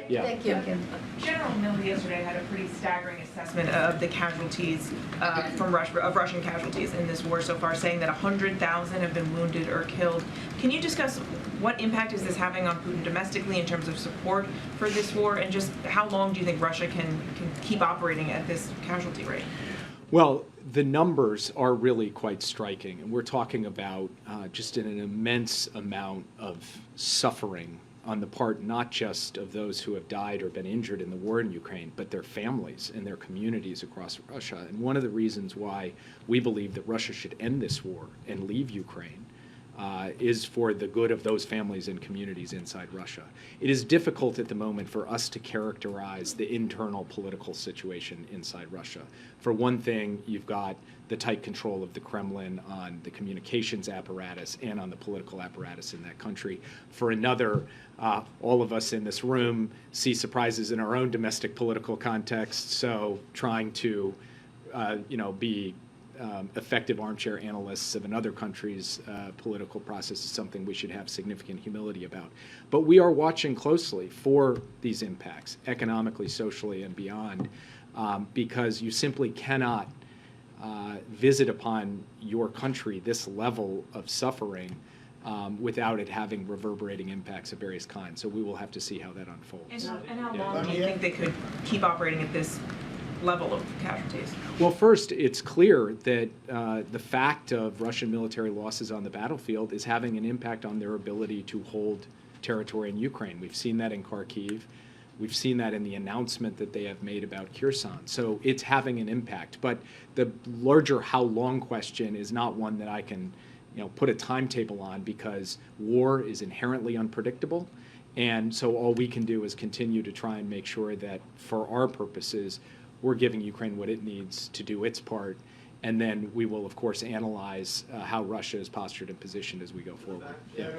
Yeah. Thank you. General Milley yesterday had a pretty staggering assessment of the casualties from Russian casualties in this war so far, saying that 100,000 have been wounded or killed. Can you discuss what impact is this having on Putin domestically in terms of support for this war, and just how long do you think Russia can keep operating at this casualty rate? Well, the numbers are really quite striking, and we're talking about just an immense amount of suffering on the part not just of those who have died or been injured in the war in Ukraine, but their families and their communities across Russia. And one of the reasons why we believe that Russia should end this war and leave Ukraine is for the good of those families and communities inside Russia. It is difficult at the moment for us to characterize the internal political situation inside Russia. For one thing, you've got the tight control of the Kremlin on the communications apparatus and on the political apparatus in that country. For another, all of us in this room see surprises in our own domestic political context, so trying to be effective armchair analysts of another country's political process is something we should have significant humility about. But we are watching closely for these impacts, economically, socially, and beyond, because you simply cannot visit upon your country this level of suffering without it having reverberating impacts of various kinds. So we will have to see how that unfolds. And how long do you think they could keep operating at this level of casualties? Well, first, it's clear that the fact of Russian military losses on the battlefield is having an impact on their ability to hold territory in Ukraine. We've seen that in Kharkiv. We've seen that in the announcement that they have made about Kherson. So it's having an impact. But the larger how long question is not one that I can put a timetable on, because war is inherently unpredictable. And so all we can do is continue to try and make sure that for our purposes, we're giving Ukraine what it needs to do its part, and then we will, of course, analyze how Russia is postured and positioned as we go forward. Yeah.